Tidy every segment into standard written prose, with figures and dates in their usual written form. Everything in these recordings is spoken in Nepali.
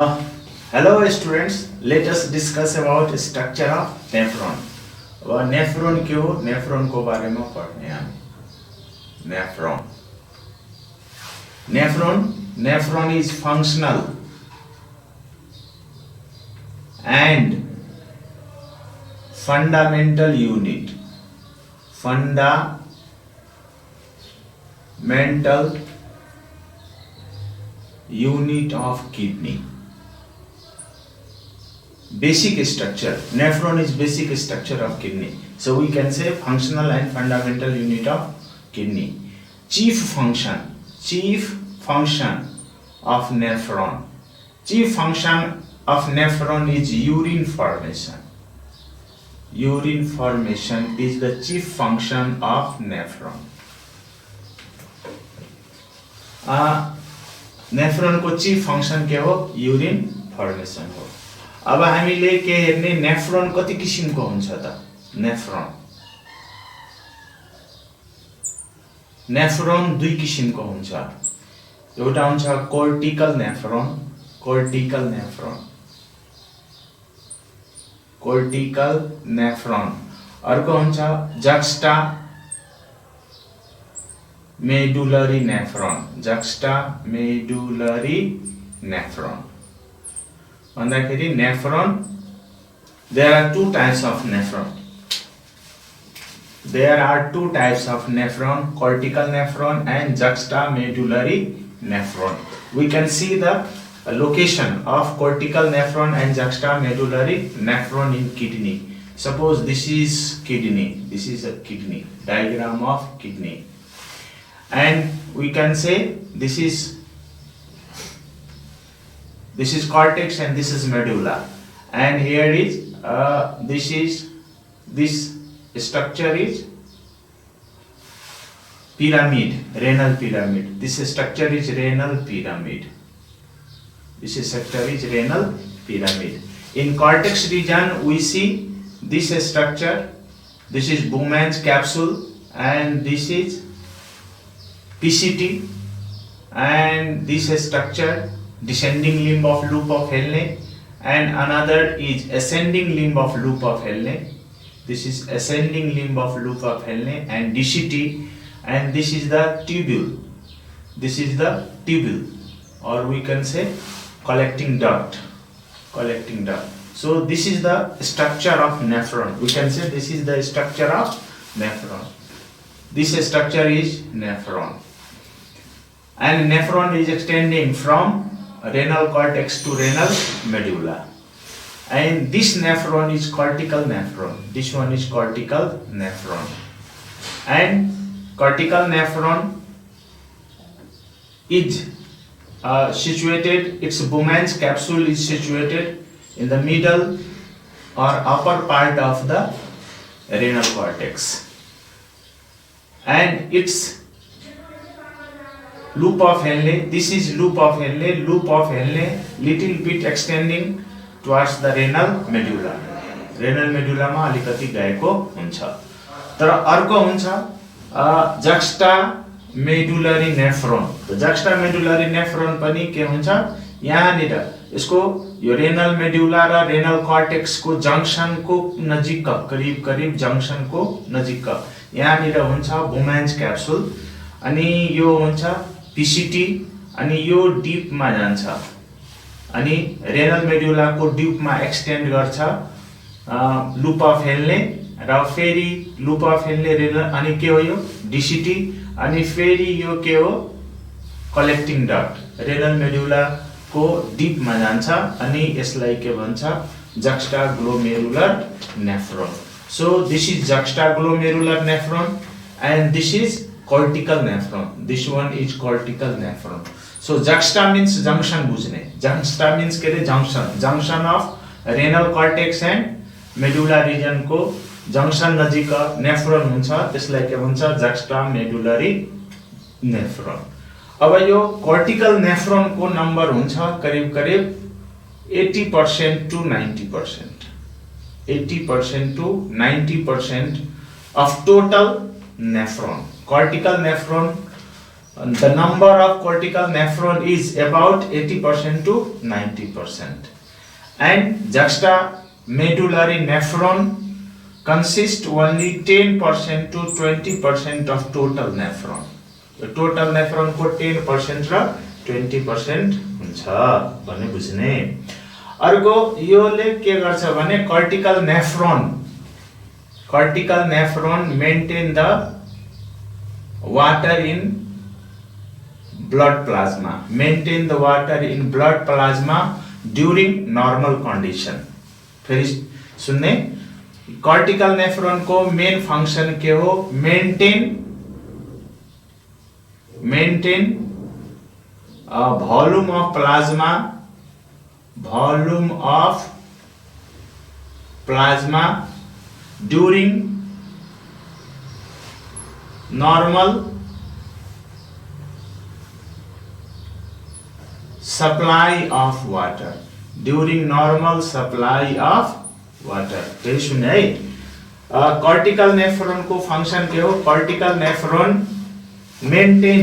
Uh, Hello students, let us discuss about structure of nephron. अब नेफ्रोन के हो, नेफ्रोन को बारे में पढ़ने हैं. Nephron. Nephron is functional and fundamental unit. Fundamental unit of kidney. Basic structure. Nephron is basic structure of kidney. So we can say functional and fundamental unit of kidney. Chief function of nephron. Chief function of nephron is urine formation. Urine formation is the chief function of nephron. Nephron को चीफ फंक्शन के हो यूरिन फर्मेसन हो. अब हामीले के हेर्ने नेफ्रोन कति किसिमको हुन्छ त. नेफ्रोन दुई किसिमको हुन्छ. एउटा हुन्छ कोर्टिकल नेफ्रोन, अर्को हुन्छ जक्स्टा medullary nephron. भन्दाखेरि nephron, there are two types of nephron, cortical nephron and juxtamedullary nephron. We can see the location of cortical nephron and juxtamedullary nephron in kidney. Suppose this is kidney, this is a kidney, diagram of kidney. And we can say this is cortex and this is medulla, and here is this structure is pyramid, renal pyramid. This structure is renal pyramid. In cortex region we see this structure. This is Bowman's capsule and this is PCT, and this structure descending limb of loop of Henle, and another is ascending limb of loop of Henle. This is ascending limb of loop of Henle and DCT, and this is the tubule. Or we can say collecting duct. So this is the structure of nephron. We can say this is the structure of nephron. This structure is nephron. And nephron is extending from renal cortex to renal medulla. And this nephron is cortical nephron. This one is cortical nephron. And cortical nephron is situated, its Bowman's capsule is situated in the middle or upper part of the renal cortex. And its loop of Henle, this is loop of Henle, little bit extending towards the renal medulla. Renal medulla मा अलिकति गएको हुन्छ. तर अर्को हुन्छ juxtamedullary nephron. तो juxtamedullary nephron पनि के हुन्छ, यहाँनिर यसको यो renal medulla र renal cortex को जंक्शन को नजिक, करिब जंक्शन को नजिक यहाँनिर हुन्छ Bowman's capsule, अनि यो हुन्छ PCT, अनि यो डीप मा जान्छ, अनि रेनल मेडुला को डीप मा एक्सटेन्ड गर्छ लूप अफ हेनले, र फेरि लूप अफ हेनले रेनल, अनि के हो यो DCT, अनि फेरि यो के हो कलेक्टिंग डक्ट, रेनल मेडुला को डीप मा जान्छ, अनि यसलाई के भन्छ juxtaglomerular nephron. So this is juxtaglomerular nephron and this is cortical nephron. This one is cortical nephron. So juxta means junction बुझ्ने. Juxta means के रे junction of renal cortex and medulla region को junction नजिक nephron हुन्छ, त्यसलाई के भन्छ juxtamedullary nephron. अब यो cortical nephron को नम्बर हुन्छ करिब 80% to 90%. 80% to 90% of total nephron. Cortical nephron the number of cortical nephron is about 80% to 90%, and juxtamedullary nephron consist only 10% to 20% of total nephron. The total nephron को 10% र 20% हुन्छ भन्ने बुझ्ने। अर्को योले के गर्छ भने cortical nephron maintain the water in blood plasma during normal condition। फेरि सुन्ने, cortical nephron को मेन फंक्शन के हो, maintain volume of plasma during normal supply of water। फेरि सुन्ने है, cortical nephron को फंक्शन के हो, cortical nephron maintain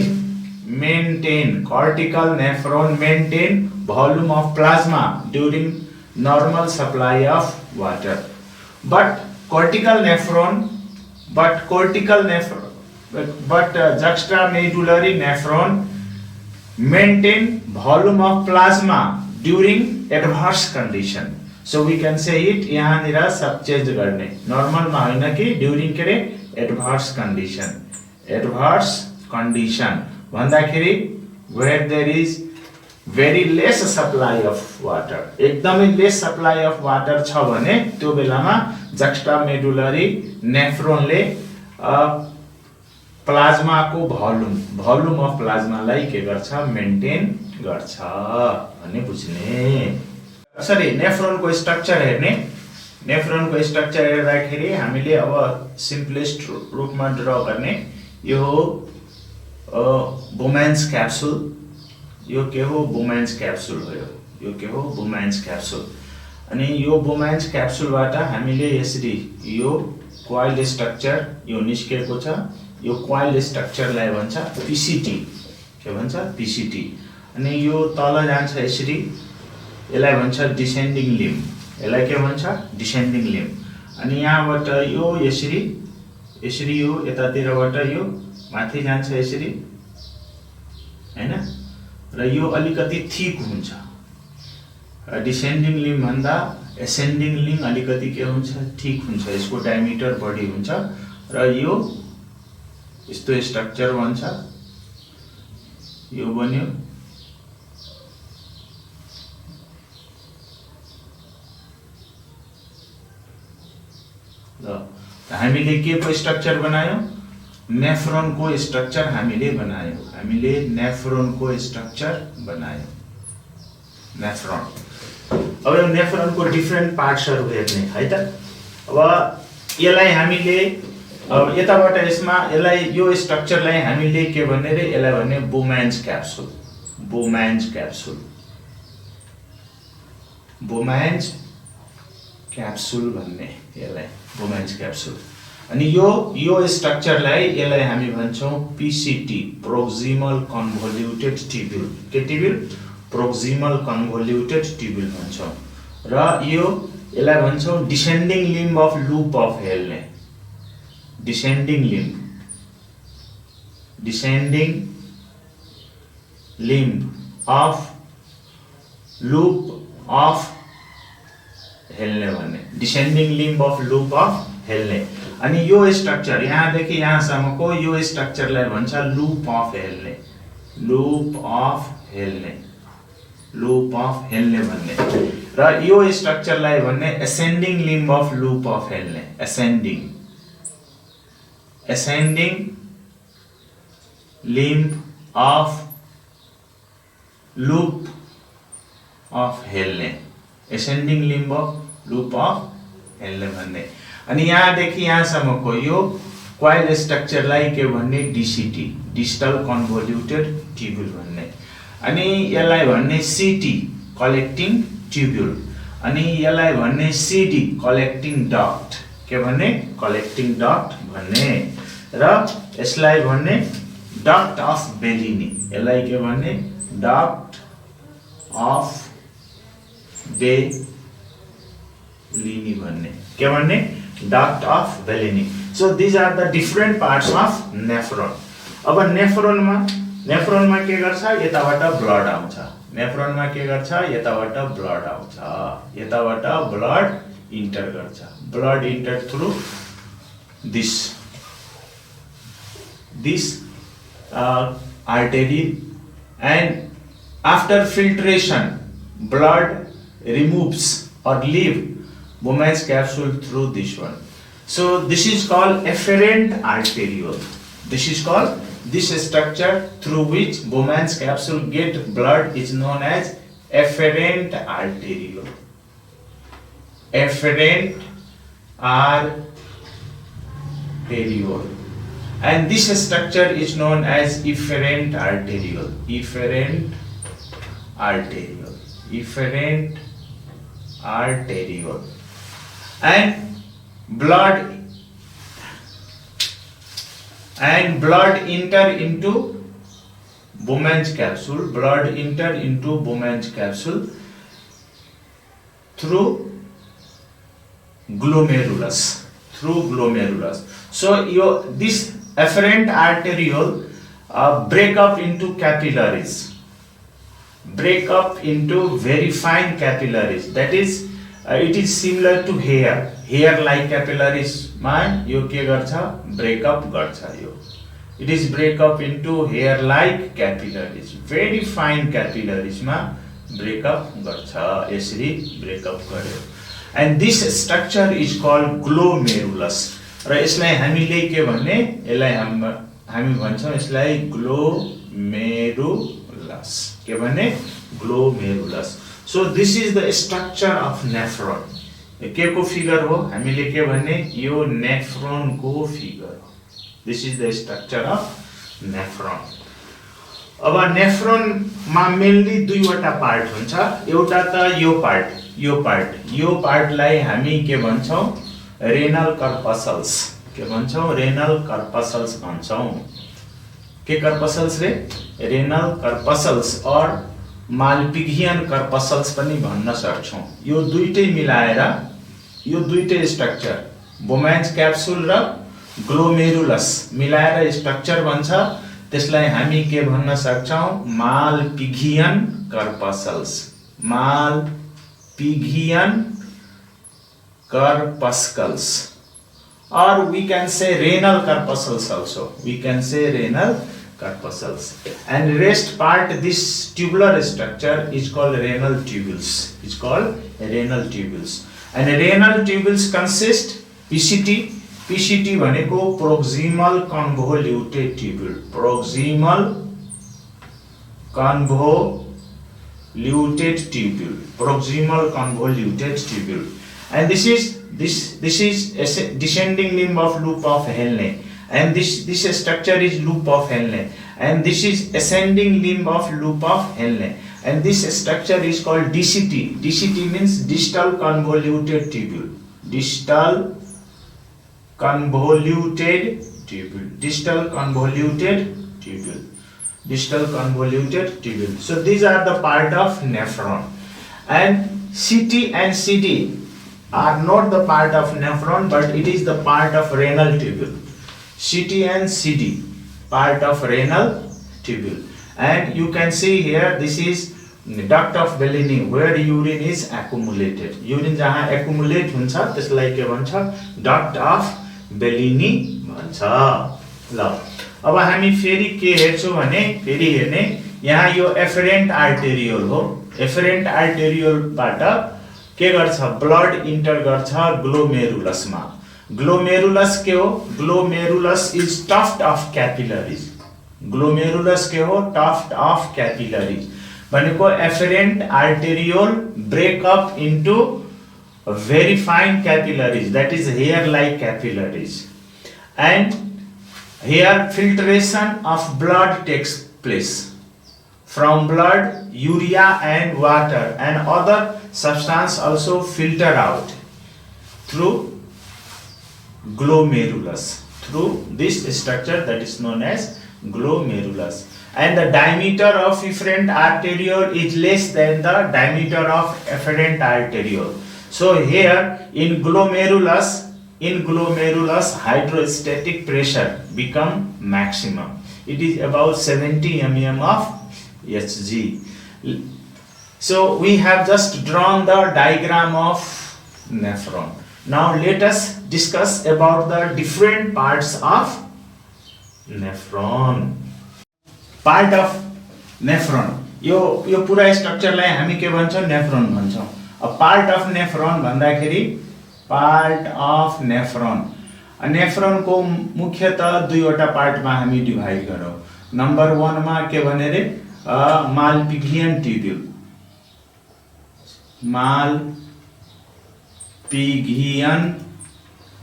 volume of plasma during normal supply of water, but juxtamedullary nephron maintain volume of plasma during adverse condition। So we can say it, यहाँ निरा सब चेंज करने, normal में है ना कि during के रे adverse condition भन्दाखेरि where there is very less supply of water, एकदमै less supply of water छ भने त्यो बेलामा juxtamedullary nephron ले प्लाज्मा को volume of plasma लाई के गर्छ, मेन्टेन गर्छ भन्ने बुझ्ने। सरी, नेफ्रोन को स्ट्रक्चर हेर्दाखेरि हामीले अब सिम्पलेस्ट रूपमा ड्रा गर्ने, यो हो बोमेन्स क्याप्सुल, यो के हो, बोमेन्स क्याप्सुल हो, यो के हो, बोमेन्स क्याप्सुल। अनि यो बोमेन्स क्याप्सुलबाट हामीले यसरी यो कोइल स्ट्रक्चर यो निस्केको छ, यो कोइल स्ट्रक्चरलाई भन्छ पीसीटी, के भन्छ, पीसीटी। अनि यो तल जान्छ यसरी, यसलाई भन्छ डिसेन्डिङ लिम्ब, यसलाई के भन्छ, डिसेन्डिङ लिम्ब। अनि यहाँबाट यो यसरी यो यतातिरबाट यो माथि जान्छ यसरी, हैन, र यो अलिकति थिक हुन्छ। डिसेन्डिङ लिम्ब भन्दा एसेन्डिङ लिम्ब अलिकति के हुन्छ, थिक हुन्छ, यसको डायमिटर बढी हुन्छ र यो यस्तो स्ट्रक्चर बन्छ, यो बन्यो। ल हामीले के को स्ट्रक्चर बनायो, नेफ्रोन को स्ट्रक्चर हामीले बनायो, नेफ्रोन को स्ट्रक्चर बनायो, नेफ्रोन। अब यो नेफ्रोन को डिफरेन्ट पार्ट्सहरु हेर्ने है त। अब यसलाई हामीले अब यताबाट यसमा यसलाई यो स्ट्रक्चरलाई हामीले के भन्ने रे, यसलाई भन्ने बोमेन्स क्याप्सुल, बोमेन्स क्याप्सुल भन्ने, यसलाई बोमेन्स क्याप्सुल। अनि यो स्ट्रक्चरलाई यसलाई हामी भन्छौं पीसीटी, प्रोक्सिमल कन्भोल्युटेड ट्युब्युल, के ट्युब्युल, प्रोक्सिमल कन्भोल्युटेड ट्युब्युल भन्छौं। र यसलाई भन्छौं descending limb of loop of हेल्ने, descending limb of loop of हेल्ने भन्ने, descending limb of loop of हेल्ने। अनि यो स्ट्रक्चर यहाँदेखि यहाँसम्मको यो स्ट्रक्चरलाई भन्छ लूप अफ हेल्ने, लूप अफ हेल्ने भन्ने। र यो स्ट्रक्चरलाई भन्ने ascending limb of loop of हेल्ने, ascending limb of loop of हेल्ने, ascending limb of loop of हेल्ने भन्ने। अनि यहाँदेखि यहाँसम्मको यो कोइल स्ट्रक्चरलाई के भन्ने, डीसीटी, डिस्टल कन्भोल्युटेड ट्युब्युल भन्ने। अनि यसलाई भन्ने सीटी, कलेक्टिङ ट्युब्युल। अनि यसलाई भन्ने सीडी, कलेक्टिङ डक्ट, के भन्ने, कलेक्टिङ डक्ट भन्ने। र यसलाई भन्ने डक्ट अफ बेलिनी, यसलाई के भन्ने, डक्ट अफ बेलिनी भन्ने, के भन्ने, duct of Bellini. So these are the different parts of nephron. अब नेफ्रोनमा के गर्छ, यताबाट ब्लड आउँछ, नेफ्रोनमा के गर्छ, यताबाट ब्लड आउँछ, यताबाट ब्लड इन्टर गर्छ, blood enter through this artery, and after filtration blood removes or leave Bowman's capsule through this one. So this is called efferent arteriole. This is called, this structure through which Bowman's capsule get blood is known as efferent arteriole. Efferent arteriole. And this structure is known as efferent arteriole. Efferent arteriole. Efferent arteriole. And blood enter into Bowman's capsule. Blood enter into Bowman's capsule through glomerulus. So this efferent arteriole break up into capillaries, break up into very fine capillaries. That is, it is similar to hair like capillaries. Man, yo ke garcha, break up garcha yo. It is break up into hair like capillaries, very fine capillaries ma break up garcha, यसरी break up गर्यो. And this structure is called glomerulus. र यसलाई हामीले के भन्ने, यसलाई हामी भन्छौं यसलाई ग्लोमेरुलस. के भन्ने, glomerulus. So this is the structure of nephron. के को फिगर हो, हामीले के भन्ने, यो नेफ्रोन को फिगर हो. This is the structure of nephron. अब नेफ्रोन मा मेनली दुईवटा पार्ट हुन्छ. एउटा त यो पार्टलाई हामी के भन्छौं, रेनल कर्पसल्स. के भन्छौं, रेनल कर्पसल्स भन्छौं. के कर्पसल्स रे, रेनल कर्पसल्स और मालपिघियन कर्पसल्स पनि भन्न सक्छौं. यो दुईटै मिलाएर, यो दुईटै स्ट्रक्चर बोम्यान्स क्याप्सुल र ग्लोमेरुलस मिलाएर स्ट्रक्चर बन्छ. त्यसलाई हामी के भन्न सक्छौं, मालपिघियन corpuscles. मालपिघियन corpuscles, or we can say renal corpuscles also. We can say renal corpuscles. And rest part, this tubular structure is called renal tubules. It's called renal tubules. And renal tubules consist PCT भनेको proximal convoluted tubule. Proximal convoluted tubule. And this is descending limb of loop of Henle, and this structure is loop of Henle, and this is ascending limb of loop of Henle, and this structure is called DCT. DCT means distal convoluted tubule. Distal convoluted tubule. So these are the part of nephron. And CT and CD are not the part of nephron, but it is the part of renal tubule. CT and CD, part of renal tubule. And you can see here, this is duct of Bellini, where urine is accumulated. Urine जहाँ accumulate हुन्छ त्यसलाई के भन्छ, duct of Bellini भन्छ. ल अब हामी फेरि के हेर्छौं भने, फेरि हेर्ने, यहाँ यो efferent arteriole हो. efferent arteriole बाट के गर्छ, ब्लड इन्टर गर्छ ग्लोमेरुलसमा. ग्लोमेरुलस के हो, glomerulus is tuft of capillaries. Glomerulus के हो, टफ्ट अफ क्यापिलरीज भनेको efferent arteriole break up into very fine capillaries, that is hair like capillaries, and here filtration of blood takes place. From blood, urea and water and other substance also filter out through glomerulus, through this structure that is known as glomerulus. And the diameter of efferent arteriole is less than the diameter of afferent arteriole. So here in glomerulus, hydrostatic pressure become maximum. It is about 70 mm of Hg. So we have just drawn the diagram of nephron. Now let us discuss about the different parts of nephron. Part of nephron. यो पुरा स्ट्रक्चरलाई हामी के भन्छौं? नेफ्रोन भन्छौं. A part of nephron भन्दाखेरि part of nephron. नेफ्रोन को मुख्यतः दुईवटा पार्टमा हामी डिभाइड गरौं. नम्बर 1 मा के भने रे मालपिघियन ट्युब्युल. मालपिघियन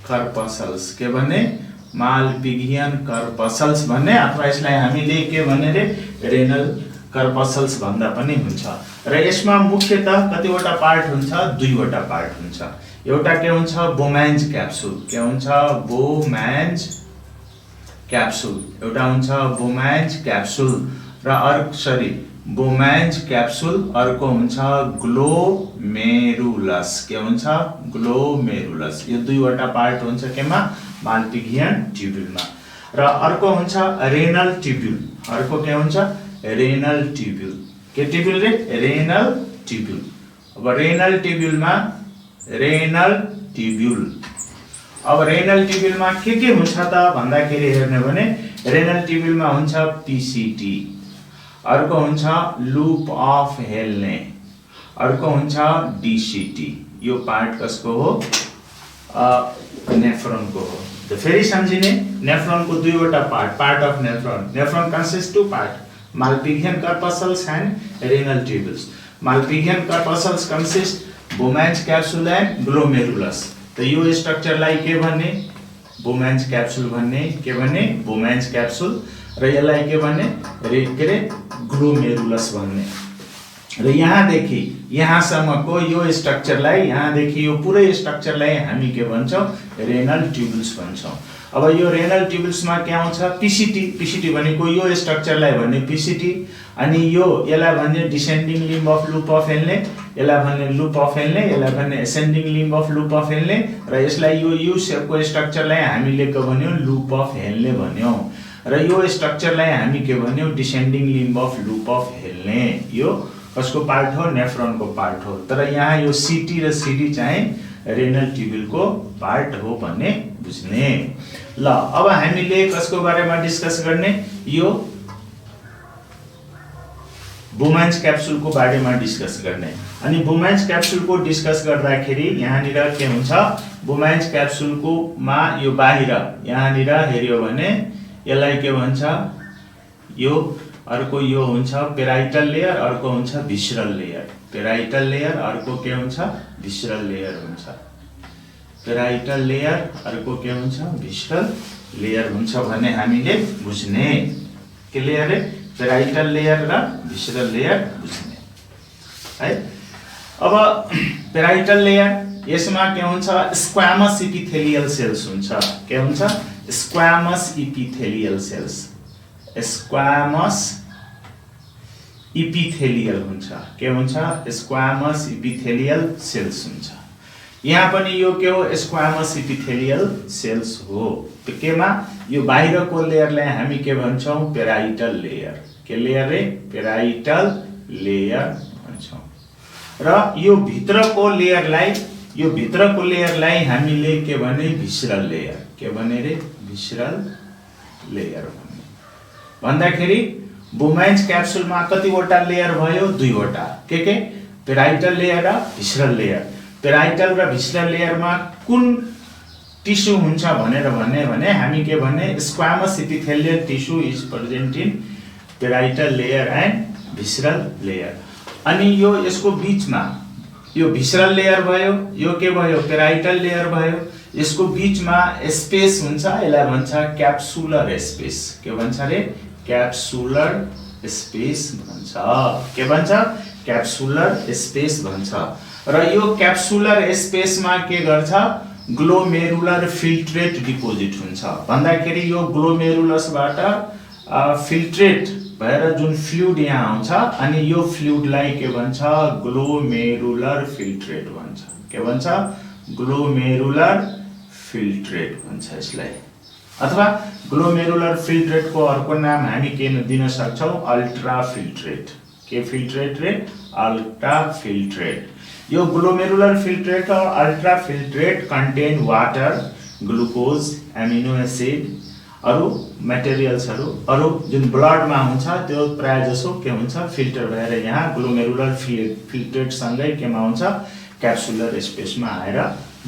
कर्पसल्स के भने मालपिघियन कर्पसल्स भन्ने, अथवा यसलाई हामीले के भने रे रेनल कर्पसल्स भन्दा पनि हुन्छ. र यसमा मुख्यतः कतिवटा पार्ट हुन्छ? दुईवटा पार्ट हुन्छ. एउटा के हुन्छ? बोम्यान्ज क्याप्सुल. के हुन्छ? बोम्यान्ज क्याप्सुल. एउटा हुन्छ बोम्यान्ज क्याप्सुल र बोम्यान्ज क्याप्सुल. अर्को हुन्छ ग्लोमेरुलस. के हुन्छ? ग्लोमेरुलस. यो दुईवटा पार्ट हुन्छ केमा? मालपिघियन ट्युब्युलमा. र अर्को हुन्छ रेनल ट्युब्युल. अर्को के हुन्छ? रेनल ट्युब्युल. के ट्युब्युल रे? रेनल ट्युब्युल. अब रेनल ट्युब्युलमा अब रेनल ट्युब्युलमा के हुन्छ त भन्दाखेरि हेर्ने भने रेनल ट्युब्युलमा हुन्छ पीसीटी. अर्को हुन्छ लूप अफ हेल्ने. अर्को हुन्छ डीसीटी. यो पार्ट कसको हो? नेफ्रोन को हो. त फेरि सम्झिने, नेफ्रोन को दुईवटा part of nephron. Nephron consist two part, Malpighian corpuscles and renal tubules. Malpighian corpuscles consist Bowman's capsule and glomerulus. तो यो स्ट्रक्चर लाई के भन्ने? Bowman's capsule भन्ने. के भन्ने? Bowman's capsule. र यसलाई के भन्ने? glomerulus भन्ने. र यहाँदेखि यहाँसम्मको यो स्ट्रक्चरलाई, यहाँदेखि यो पुरै स्ट्रक्चरलाई हामी के भन्छौं? रेनल ट्युबुल्स भन्छौं. अब यो रेनल ट्युबुल्समा के आउँछ? पीसीटी भनेको यो स्ट्रक्चरलाई भन्ने पीसीटी. अनि यो यसलाई भन्ने descending limb of loop of हेल्ने, यसलाई भन्ने लूप अफ हेल्ने, यसलाई भन्ने ascending limb of loop of हेल्ने, र यसलाई यो यू शेपको स्ट्रक्चरलाई हामीले के भन्यौ? Loop of हेल्ने भन्यौ. र यो स्ट्रक्चरलाई हामी के भन्यौ? Descending limb of loop of हेल्ने. यो कसको पार्ट हो? नेफ्रोन को पार्ट हो. तर यहाँ यो सीटी र सीडी चाहिँ रेनल ट्युब्युल को पार्ट हो भन्ने बुझ्ने. ल अब हामीले कसको बारेमा डिस्कस गर्ने? यो बोम्यान्स क्याप्सुल को बारेमा डिस्कस गर्ने. अनि बोम्यान्स क्याप्सुल को डिस्कस गर्दाखेरि यहाँनिर के हुन्छ? बोम्यान्स क्याप्सुल को मा यो बाहिर यहाँनिर हेर्यो भने यसलाई के भन्छ? यो अर्को यो हुन्छ पेराइटल लेयर, अर्को हुन्छ भिसरल लेयर. पेराइटल लेयर, अर्को के हुन्छ? भिसरल लेयर हुन्छ. पेराइटल लेयर, अर्को के हुन्छ? भिसरल लेयर हुन्छ भन्ने हामीले बुझ्ने. के लेयर रे? पेराइटल लेयर र भिसरल लेयर बुझ्ने है. अब पेराइटल लेयर, यसमा के हुन्छ? स्क्वामस इपिथेलियल सेल्स हुन्छ. के हुन्छ? Squamous epithelial cells. Squamous epithelial हुन्छ. के हुन्छ? स्क्वामस इपिथेलियल सेल्स हुन्छ. यहाँ पनि यो के हो? स्क्वामस इपिथेलियल सेल्स हो. केमा? यो बाहिरको लेयरलाई हामी के भन्छौं? Parietal layer. के लेयर रे? पेराइटल लेयर भन्छौं. र यो भित्रको लेयरलाई हामीले के भने? Visceral layer. के भने रे? भिसरल लेयर भन्ने. भन्दाखेरि बोम्यान्स क्याप्सुलमा कतिवटा लेयर भयो? दुईवटा. के पेराइटल लेयर र भिसरल लेयर. पेराइटल र भिसरल लेयरमा कुन टिस्यु हुन्छ भनेर भन्ने भने हामी के भन्ने? Squamous epithelial tissue is present in parietal layer and visceral layer. अनि यो यसको बीचमा यो भिसरल लेयर भयो, यो के भयो? पेराइटल लेयर भयो. यसको बीचमा स्पेस हुन्छ, यसलाई भन्छ क्याप्सुलर स्पेस. के भन्छ रे? क्याप्सुलर स्पेस भन्छ. के भन्छ? क्याप्सुलर स्पेस भन्छ. र यो क्याप्सुलर स्पेसमा के गर्छ? ग्लोमेरुलर फिल्ट्रेट डिपोजिट हुन्छ. भन्दाखेरि यो ग्लोमेरुलसबाट फिल्ट्रेट भएर जुन फ्लुइड यहाँ आउँछ अनि यो फ्लुइडलाई के भन्छ ग्लोमेरुलर फिल्ट्रेट भन्छ के भन्छ ग्लोमेरुलर फिल्ट्रेट भन्छ यसलाई अथवा ग्लोमेरुलर फिल्ट्रेट को अर्को नाम हामी के दिन सक्छौं अल्ट्रा फिल्ट्रेट के फिल्ट्रेट रे अल्ट्रा फिल्ट्रेट यो ग्लोमेरुलर फिल्ट्रेट और ultra filtrate contain water glucose amino acid अरु मटेरियल्सहरु अरु जुन ब्लडमा हुन्छ त्यो प्राय जसो के हुन्छ फिल्टर भएर यहाँ ग्लोमेरुलर फिल्ट्रेट सँगै केमा हुन्छ क्याप्सुलर स्पेसमा आएर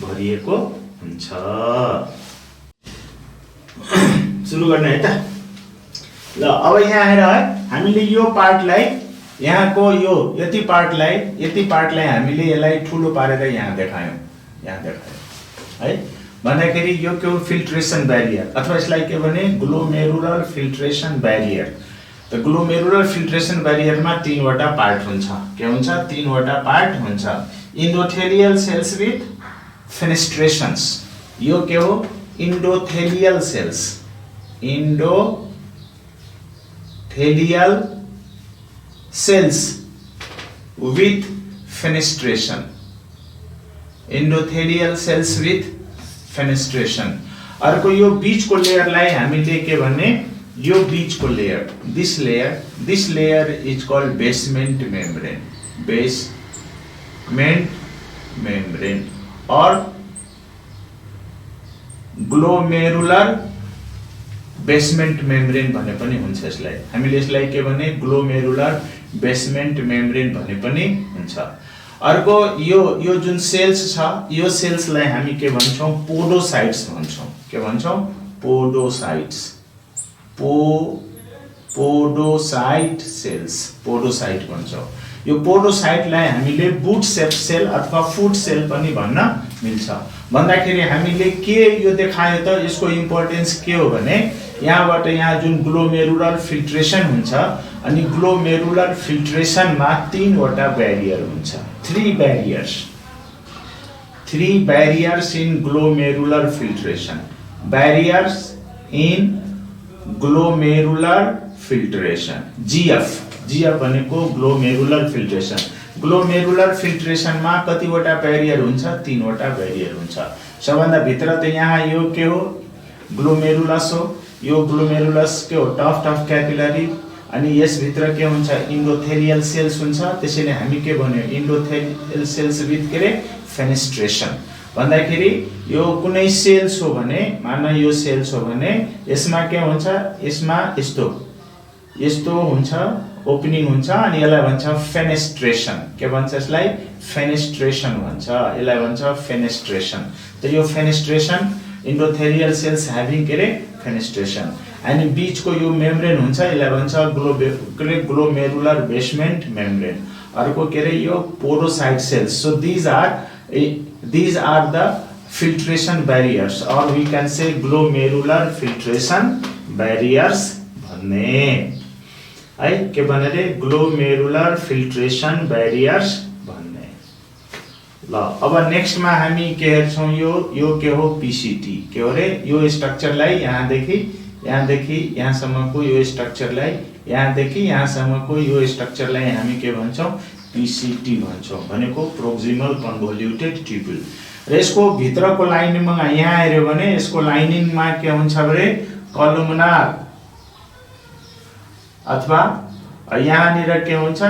भरिएको हुन्छ सुरु गर्ने है त ल अब यहाँ आएर है हामीले यो पार्टलाई यहाँको यो यति पार्टलाई हामीले यसलाई ठुलो पारेर यहाँ देखायौं है भन्दाखेरि यो के हो फिल्ट्रेसन ब्यारियर अथवा यसलाई के भने ग्लोमेरुलर फिल्ट्रेसन ब्यारियर त ग्लोमेरुलर फिल्ट्रेसन ब्यारियरमा तीन वटा पार्ट हुन्छ के हुन्छ तीन वटा पार्ट हुन्छ इन्डोथेलियल सेल्स विथ फेनेस्ट्रेशंस यो के हो इन्डोथेलियल sales with fenestration endothelial cells with fenestration अर्को यो बीचको लेयरलाई हामीले के भन्ने यो बीचको layer this layer is called basement membrane or glomerular basement membrane भने पनि हुन्छ यसलाई हामीले यसलाई के भने ग्लोमेरुलर बेसमेन्ट मेम्ब्रेन भने पनि हुन्छ अर्को यो जुन सेल्स छ यो सेल्सलाई हामी के भन्छौं पोडोसाइट्स भन्छौं के भन्छौं पोडोसाइट्स पोडोसाइट सेल्स पोडोसाइट भन्छौं यो पोडोसाइटलाई हामीले बूट शेप सेल अथवा फुट सेल पनि भन्न मिल्छ भन्दाखेरि हामीले के यो देखायो त यसको इम्पोर्टेन्स के हो भने यहाँबाट यहाँ जुन ग्लोमेरुलर फिल्ट्रेसन हुन्छ अनि ग्लोमेरुलर फिल्ट्रेसनमा तीन वटा ब्यारियर हुन्छ three barriers in glomerular filtration barriers in glomerular filtration GF भनेको ग्लोमेरुलर फिल्ट्रेसनमा कति वटा ब्यारियर हुन्छ तीन वटा ब्यारियर हुन्छ सबभन्दा भित्र त यहाँ यो के हो ग्लोमेरुलस हो यो ग्लोमेरुलस के हो टफ्ट अफ क्यापिलरी अनि यस भित्र के हुन्छ इन्डोथेलियल सेल्स हुन्छ त्यसैले हामी के भन्यो इन्डोथेलियल सेल्स विथ के रे फेनेस्ट्रेसन भन्दाखेरि यो कुनै सेल्स हो भने मान्न यो सेल्स हो भने यसमा के हुन्छ यसमा यस्तो हुन्छ ओपनिङ हुन्छ अनि यसलाई भन्छ फेनेस्ट्रेसन के भन्छ यसलाई फेनेस्ट्रेसन भन्छ यसलाई भन्छ फेनेस्ट्रेसन त यो फेनेस्ट्रेसन इन्डोथेलियल सेल्स ह्याभिङ के रे फेनेस्ट्रेसन अनि बीचको यो मेम्ब्रेन हुन्छ यसलाई भन्छ ग्लोमेरुलर बेसमेन्ट मेम्ब्रेन अर्को के रे यो podocyte cells so these are the filtration barriers or we can say glomerular filtration barriers भन्ने है के भने रे ग्लोमेरुलर फिल्ट्रेसन ब्यारियर्स भन्ने ल अब नेक्स्ट मा हामी के हेर्छौं यो के हो पीसीटी के हो रे यो स्ट्रक्चरलाई यहाँदेखि यहाँसम्मको यो स्ट्रक्चरलाई यहाँदेखि यहाँसम्मको यो स्ट्रक्चरलाई हामी के भन्छौं पीसीटी भन्छौं भनेको प्रोक्सिमल कन्भोल्युटेड ट्युबुल र यसको भित्रको लाइनिङमा यहाँ हेर्यो भने यसको लाइनिङमा के हुन्छ भने कलुमनार अथवा यहाँनिर के हुन्छ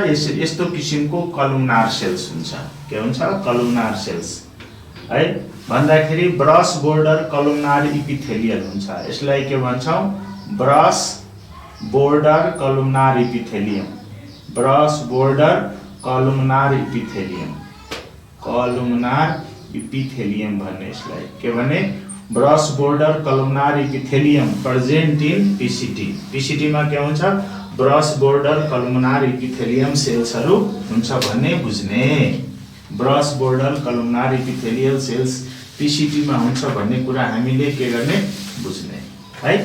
यस्तो किसिमको कलुमनार सेल्स हुन्छ के हुन्छ कलुमनार सेल्स है भन्दाखेरि ब्रस बोर्डर कलुमनार इपिथेलियल हुन्छ यसलाई के भन्छौं ब्रस बोर्डर कलुमनार इपिथेलियम भन्ने यसलाई के भने brush border columnar epithelium present in PCT मा के हुन्छ ब्रस बोर्डर कलुमनार इपिथेलियम सेल्सहरु हुन्छ भन्ने बुझ्ने brush border columnar epithelial cells PCT मा हुन्छ भन्ने कुरा हामीले के गर्ने बुझ्ने है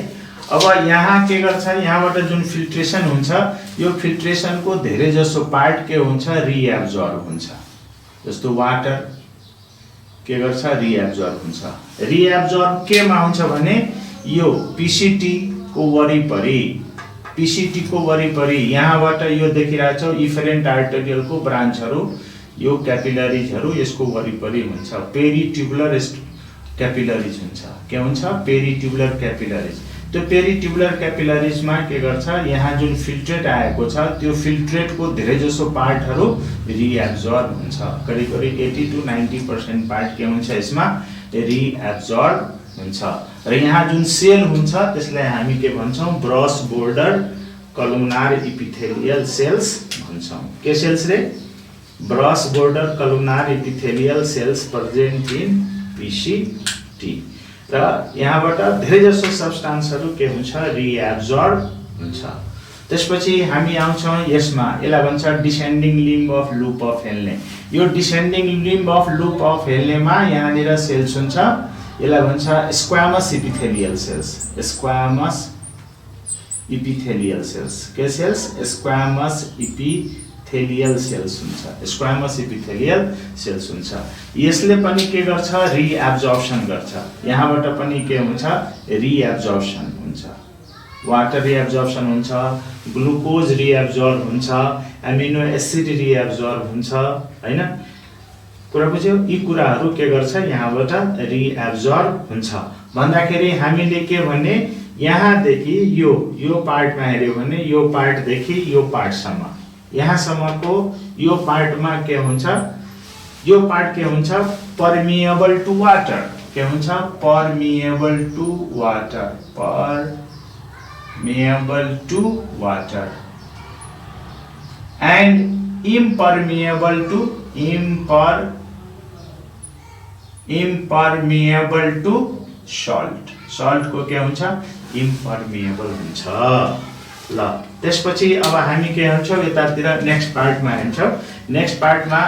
अब यहाँ के गर्छ यहाँबाट जुन फिल्ट्रेसन हुन्छ यो फिल्ट्रेसनको धेरै जसो पार्ट के हुन्छ रिएब्जर्ब हुन्छ जस्तो वाटर के गर्छ रिएब्जर्ब हुन्छ रिएब्जर्ब केमा हुन्छ भने यो पीसीटी को वरिपरि पीसीटी को वरिपरि यहाँबाट यो देखिरहेछौ इफेरेन्ट आर्टेरियलको ब्रान्चहरु यो क्यापिलरिजहरु यसको वरिपरि हुन्छ पेरिट्युबुलर क्यापिलरिज हुन्छ के हुन्छ पेरिट्युबुलर क्यापिलरिज त्यो पेरिट्युबुलर क्यापिलरिजमा के गर्छ यहाँ जुन फिल्ट्रेट आएको छ त्यो फिल्ट्रेटको धेरै जसो पार्टहरु रिएब्जर्ब हुन्छ करिब 80 to 90% पार्ट के हुन्छ यसमा रिएब्जर्ब हुन्छ र यहाँ जुन सेल हुन्छ त्यसलाई हामी के भन्छौं brush border columnar epithelial cells भन्छौं के सेल्स रे brush border columnar epithelial cells present in PCT र यहाँबाट धेरै जसो सब्स्टान्सहरु के हुन्छ रिएब्जर्ब हुन्छ त्यसपछि हामी आउँछौं यसमा यसलाई भन्छ descending limb of loop of हेल्ने यो descending limb of loop of हेल्नेमा यहाँनिर सेल्स हुन्छ यसलाई भन्छ squamous epithelial cells squamous epithelial cells के सेल्स स्क्वामस इपिथेलियल सेल्स हुन्छ स्क्वामस इपिथेलियल सेल्स हुन्छ यसले पनि के गर्छ रिएब्जर्प्सन गर्छ यहाँबाट पनि के हुन्छ रिएब्जर्प्सन हुन्छ वाटर रिएब्जर्प्सन हुन्छ ग्लुकोज रिएब्जर्ब हुन्छ एमिनो एसिड रिएब्जर्ब हुन्छ हैन कुरा बुझ्यौ यी कुराहरु के गर्छ यहाँबाट रिएब्जर्ब हुन्छ भन्दाखेरि हामीले के भने यहाँ देखि यो पार्टमा हेर्यो भने यो पार्ट देखि यो पार्टसम्म यहाँ सम्मको यो पार्टमा के हुन्छ यो पार्ट के हुन्छ परमिएबल टु वाटर के हुन्छ permeable to water permeable to water and impermeable to impermeable to salt salt को के हुन्छ impermeable हुन्छ ल त्यसपछि अब हामी के भन्छौ यतातिर नेक्स्ट पार्टमा हेर्छौ नेक्स्ट पार्टमा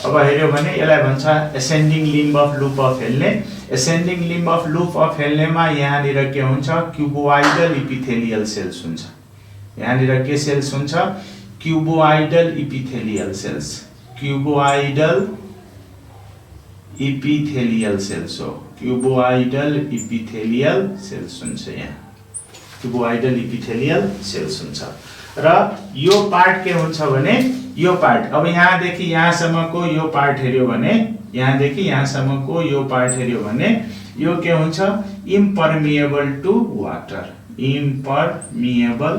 अब हेर्यो भने यसलाई भन्छ ascending limb of loop of हेल्ने ascending limb of loop of हेल्नेमा यहाँनिर के हुन्छ क्युबोइडल इपिथेलियल सेल्स हुन्छ यहाँनिर के सेल्स हुन्छ क्युबोइडल इपिथेलियल सेल्स क्युबोइडल इपिथेलियल सेल्स हो क्युबोइडल इपिथेलियल सेल्स हुन्छ यहाँ क्युबोइडल इपिथेलियल सेल्स हुन्छ र यो पार्ट के हुन्छ भने यो पार्ट अब यहाँ देखि यहाँसम्मको यो पार्ट हेर्यो भने यहाँ देखि यहाँसम्मको यो पार्ट हेर्यो भने यो के हुन्छ impermeable to water impermeable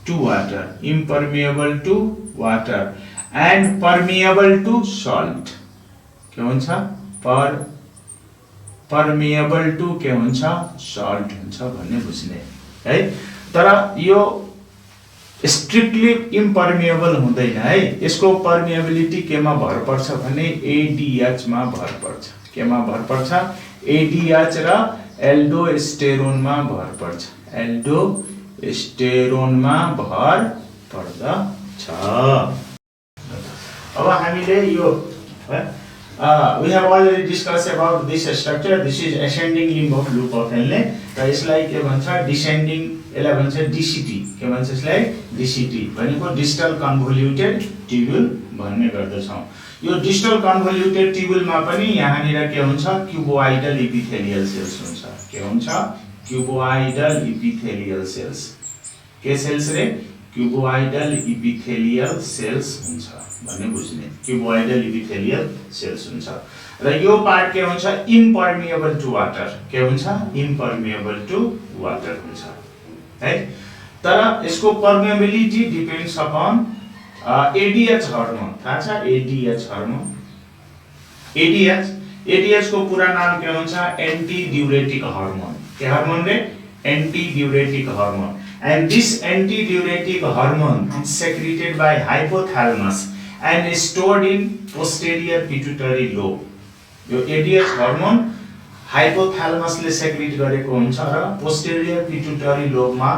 to water impermeable to water and permeable to salt के हुन्छ परमिएबल टु के हुन्छ सल्ट हुन्छ भन्ने बुझ्ने है तर यो स्ट्रिक्टली इम्परमिएबल हुँदैन है यसको परमिएबिलिटी केमा भर पर्छ भने एडीएच मा भर पर्छ केमा भर पर्छ एडीएच र एल्डोस्टेरोन मा भर पर्छ एल्डोस्टेरोन मा भर पर्दछ अब हामीले यो we have already discussed about this structure this is ascending limb of loop of Henle र यसलाई के भन्छ descending यसलाई भन्छ DCT के भन्छ यसलाई DCT भनेको डिस्टल कन्भोल्युटेड ट्युब्युल भन्ने गर्दछौं यो डिस्टल कन्भोल्युटेड ट्युब्युल मा पनि यहाँनिर के हुन्छ क्युबोइडल इपिथेलियल सेल्स हुन्छ के हुन्छ क्युबोइडल इपिथेलियल सेल्स के सेल्स रे क्युबोइडल इपिथेलियल सेल्स हुन्छ भन्ने बुझ्ने क्युबोइडल इपिथेलियल सेल्स हुन्छ र यो पार्ट के हुन्छ इम्परमिएबल टु वाटर के हुन्छ इम्परमिएबल टु वाटर हुन्छ है तर यसको permeability depends upon ADH hormone थाहा छ एडीएच हार्मोन एडीएच को पूरा नाम के हुन्छ एन्टी ड्युरेटिक हार्मोन के हार्मोन रे anti diuretic hormone and this antidiuretic hormone is secreted by hypothalamus and is stored in posterior pituitary lobe यो ADH hormone hypothalamus ले secrete गरेको हुन्छ र posterior pituitary lobe मा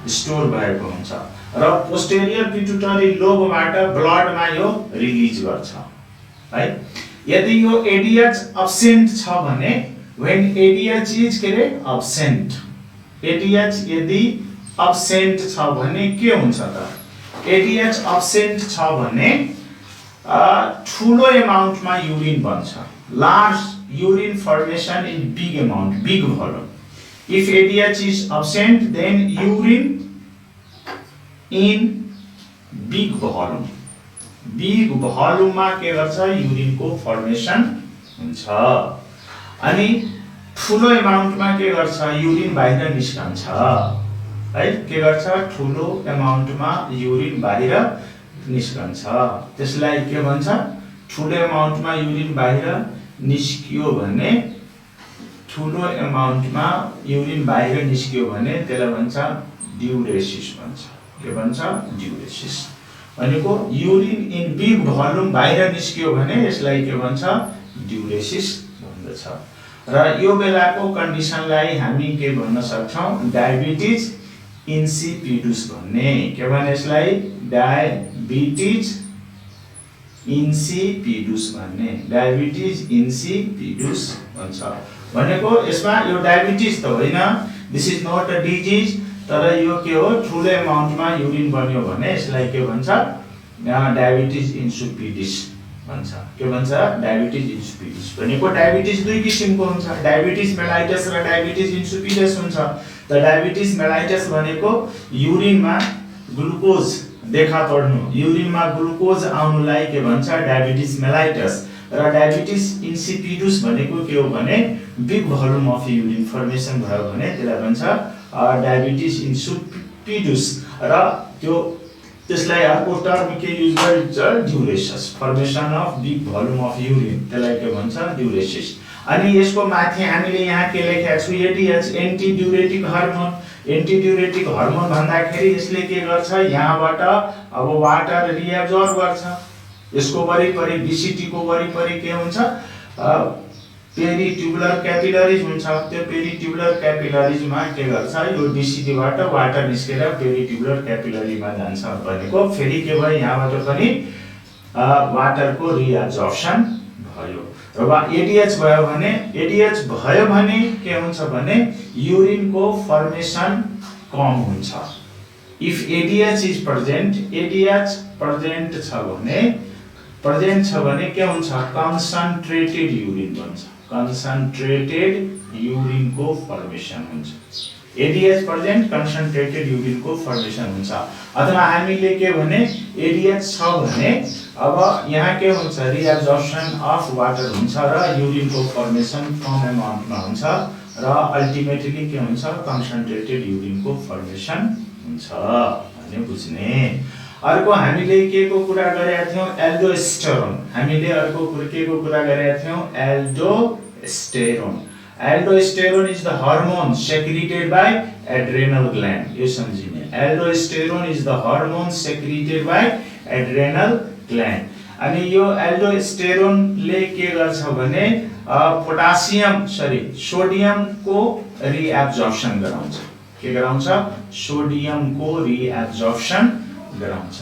स्टोर भएको हुन्छ र posterior pituitary lobe बाट ब्लड मा यो रिलिज गर्छ है यदि यो ADH absent छ भने when ADH is के रे absent ADH यदि absent छ भने के हुन्छ त ADH absent छ भने ठुलो अमाउन्ट मा युरिन बन्छ large urine formation in big amount big volume if ADH is absent then urine in big volume, big भोल्युममा के गर्छ युरिनको फर्मेसन हुन्छ। अनि ठुलो एमाउन्टमा के गर्छ युरिन बाहिर निस्कन्छ है, के गर्छ ठुलो एमाउन्टमा युरिन बाहिर निस्कन्छ। त्यसलाई के भन्छ, ठुलो एमाउन्टमा युरिन बाहिर निस्कियो भने, ठुलो एमाउन्टमा युरिन बाहिर निस्कियो भने त्यसलाई भन्छ ड्युरेसिस भन्छ। के भन्छ ड्युरेसिस भनेको युरिन इन बिग भोल्युम बाहिर निस्कियो भने यसलाई के भन्छ ड्युरेसिस भन्दछ। र यो बेलाको कन्डिसनलाई हामी के भन्न सक्छौं डायबिटिज इन्सिपिडुस भन्ने। के भने यसलाई डायबिटिज इन्सिपिडुस भन्ने, डायबिटिज इन्सिपिडुस भन्छ। भनेको यसमा यो डायबिटिज त होइन, this is not a disease, तर यो के हो ठुलो एमाउन्टमा युरिन बन्यो भने यसलाई के भन्छ डायबिटिज इन्सिपिडुस भन्छ। के भन्छ डायबिटिज इन्सिपिडुस भनेको डायबिटिज दुई किसिमको हुन्छ, डायबिटिज मेलाइटस र डायबिटिज इन्सिपिडस हुन्छ। त डायबिटिज मेलाइटस भनेको युरिनमा ग्लुकोज देखा पर्नु, युरिनमा ग्लुकोज आउनुलाई के भन्छ डायबिटिज मेलाइटस। र डायबिटिज इन्सिपिडुस भनेको के हो भने big volume of urine formation भयो भने त्यसलाई भन्छ डायबिटिज इन्सिपिडुस। र त्यो त्यसलाई अर्को टर्म के युज गरिन्छ diuresis, formation of big volume of urine, त्यसलाई के भन्छ ड्युरेसिस। अनि यसको माथि हामीले यहाँ के लेखेका छु ATH anti diuretic hormone. Anti diuretic hormone भन्दाखेरि यसले के गर्छ यहाँबाट अब वाटर रिएब्जर्ब गर्छ, यसको वरिपरि बीसीटी को वरिपरि के हुन्छ पेरिट्युबुलर क्यापिलरिज हुन्छ। त्यो पेरिट्युबुलर क्यापिलरिजमा के गर्छ यो डीसीटी बाट वाटर निस्केर पेरिट्युबुलर क्यापिलरीमा जान्छ भनेको फेरि के भयो यहाँबाट पनि वाटरको रिएब्जर्प्सन भयो। र एडीएच भयो भने, एडीएच भयो भने के हुन्छ भने युरिनको फर्मेसन कम हुन्छ। If ADH is present, ADH present छ भने के हुन्छ कन्सन्ट्रेटेड युरिन बन्छ, कन्सन्ट्रेटेड युरिनको फर्मेसन हुन्छ। एडीएच प्रेजेन्ट कन्सन्ट्रेटेड युरिनको फर्मेसन हुन्छ। अथवा हामीले के भने एडीएच छ भने अब यहाँ के हुन्छ रिएब्जर्प्सन अफ वाटर हुन्छ र युरिनको फर्मेसन कम एमाउन्टमा हुन्छ र अल्टिमेटली के हुन्छ कन्सन्ट्रेटेड युरिनको फर्मेसन हुन्छ भन्ने बुझ्ने। अर्को हामीले के को कुरा गरेका थियौं एल्डोस्टेरोन, हामीले अर्को के को कुरा गरेका थियौं aldosterone. Aldosterone is the hormone secreted by adrenal gland, यो समझिने। Aldosterone is the hormone secreted by adrenal gland. अनि यो एल्डोस्टेरोनले के गर्छ भने सोडियम को रिएब्जर्प्सन गराउँछ। के गराउँछ सोडियम को रिएब्जर्प्सन गराउँछ।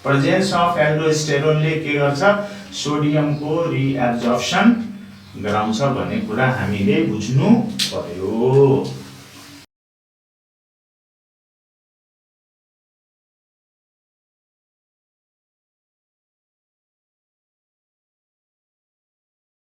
प्रेजेन्स अफ एल्डोस्टेरोनले के गर्छ सोडियम को रिएब्जर्प्सन गराउँछ भन्ने कुरा हामीले बुझ्नु पर्यो।